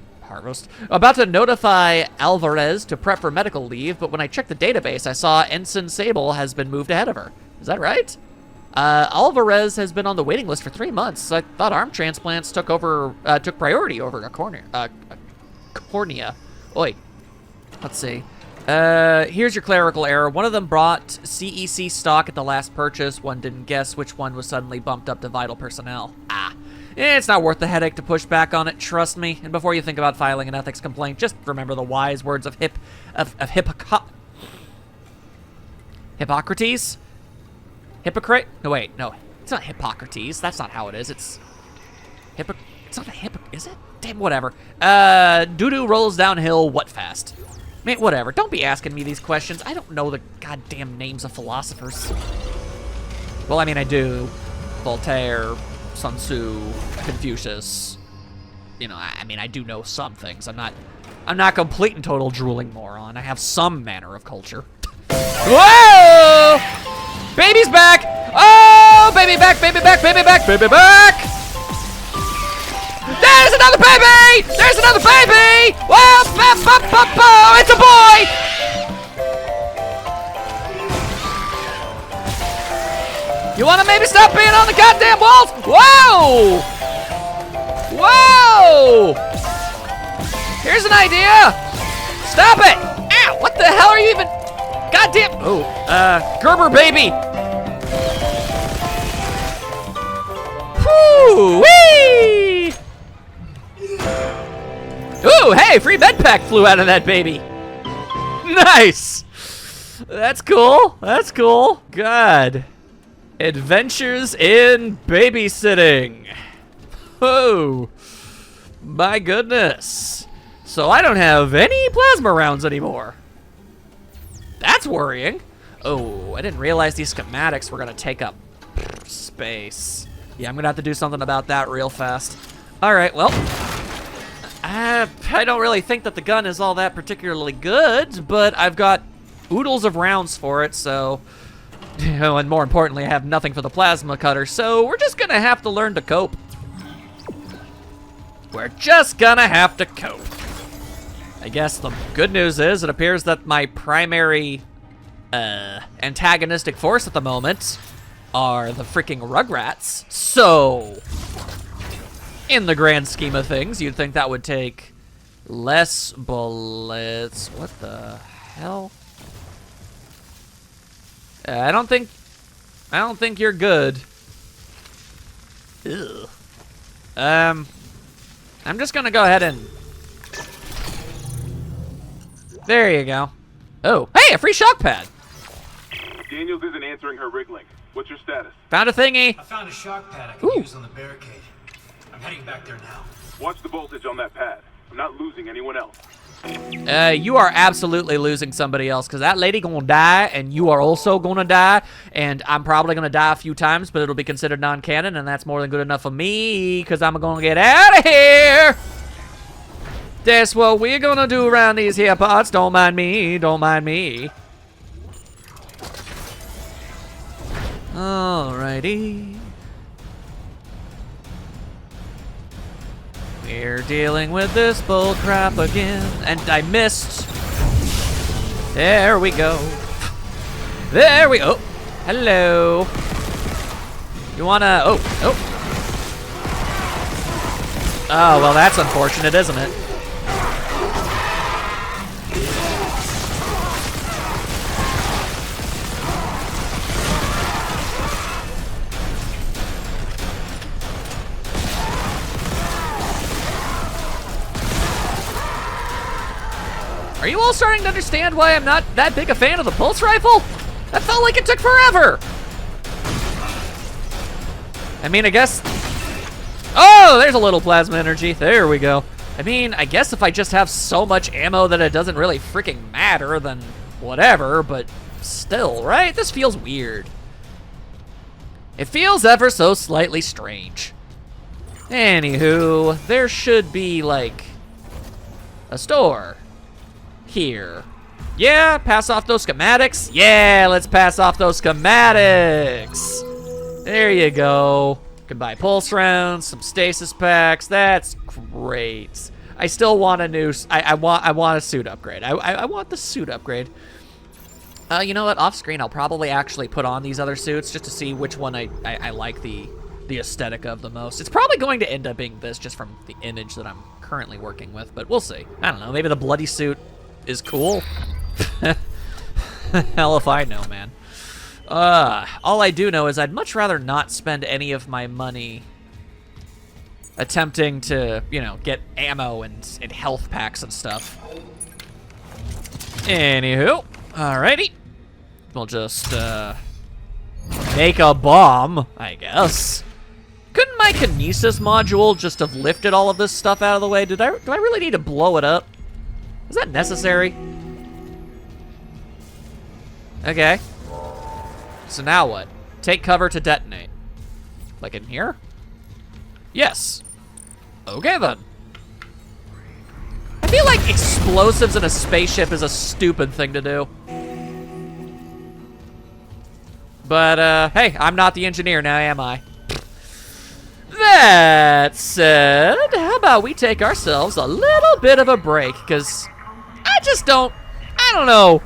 notify Alvarez to prep for medical leave, but when I checked the database, I saw Ensign Sable has been moved ahead of her. Is that right? Alvarez has been on the waiting list for 3 months. I thought arm transplants took priority over a cornea. Oi. Let's see. Here's your clerical error. One of them brought CEC stock at the last purchase. One didn't guess which one was suddenly bumped up to vital personnel. Ah. It's not worth the headache to push back on it, trust me. And before you think about filing an ethics complaint, just remember the wise words of Hippocrates? Hypocrite? No, wait, no. It's not Hippocrates. That's not how it is. It's it's not a is it? Damn, whatever. Doo-doo rolls downhill what fast? Man, whatever. Don't be asking me these questions. I don't know the goddamn names of philosophers. Well, I mean, I do. Voltaire, Sun Tzu, Confucius. You know, I mean, I do know some things. I'm not complete and total drooling moron. I have some manner of culture. Whoa! Baby's back! Oh, baby back, baby back, baby back, baby back! There's another baby! There's another baby! Whoa, it's a boy! You wanna maybe stop being on the goddamn walls? Whoa! Whoa! Here's an idea! Stop it! Ow, what the hell are you even... Goddamn... Oh, Gerber baby! Whoo-wee! Ooh, hey, free med pack flew out of that baby. Nice. That's cool. That's cool. God. Adventures in babysitting. Oh. My goodness. So I don't have any plasma rounds anymore. That's worrying. Oh, I didn't realize these schematics were gonna take up space. Yeah, I'm gonna have to do something about that real fast. All right, well, I don't really think that the gun is all that particularly good, but I've got oodles of rounds for it, so, and more importantly, I have nothing for the plasma cutter, so we're just gonna have to learn to cope. We're just gonna have to cope. I guess the good news is it appears that my primary antagonistic force at the moment are the freaking Rugrats. So, in the grand scheme of things, you'd think that would take less bullets. What the hell? I don't think you're good. Ew. I'm just gonna go ahead and... There you go. Oh, hey, a free shock pad. Daniels isn't answering her rig link. What's your status? Found a thingy. I found a shock pad I can use on the barricade. I'm heading back there now. Watch the voltage on that pad. I'm not losing anyone else. You are absolutely losing somebody else, because that lady gonna die, and you are also gonna die, and I'm probably gonna die a few times, but it'll be considered non-canon, and that's more than good enough for me, because I'm gonna get out of here. That's what we're gonna do around these here parts. Don't mind me. Don't mind me. Alrighty. We're dealing with this bull crap again. And I missed. There we go. There we go. Hello. You wanna... Oh. Oh, well, that's unfortunate, isn't it? Are you all starting to understand why I'm not that big a fan of the pulse rifle? That felt like it took forever. I mean, I guess... Oh, there's a little plasma energy. There we go. I mean, I guess if I just have so much ammo that it doesn't really freaking matter, then whatever, but still, right? This feels weird. It feels ever so slightly strange. Anywho, there should be, like, a store here. Yeah, pass off those schematics. Yeah, let's pass off those schematics. There you go. Can buy pulse rounds, some stasis packs. That's great. I still want a new... I want a suit upgrade. I want the suit upgrade. You know what? Off screen, I'll probably actually put on these other suits just to see which one I like the aesthetic of the most. It's probably going to end up being this just from the image that I'm currently working with, but we'll see. I don't know. Maybe the bloody suit is cool. Hell if I know, man. All I do know is I'd much rather not spend any of my money attempting to, you know, get ammo and health packs and stuff. Anywho, alrighty. We'll just, make a bomb, I guess. Couldn't my kinesis module just have lifted all of this stuff out of the way? Do I really need to blow it up? Is that necessary? Okay. So now what? Take cover to detonate. Like in here? Yes. Okay then. I feel like explosives in a spaceship is a stupid thing to do. But, hey, I'm not the engineer now, am I? That said, how about we take ourselves a little bit of a break, because I don't know.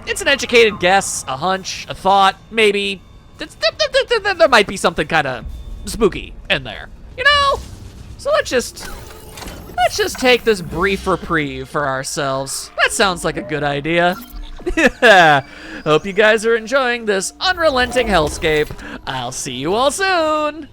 It's an educated guess, a hunch, a thought, maybe. There might be something kind of spooky in there, you know? So let's just take this brief reprieve for ourselves. That sounds like a good idea. Hope you guys are enjoying this unrelenting hellscape. I'll see you all soon.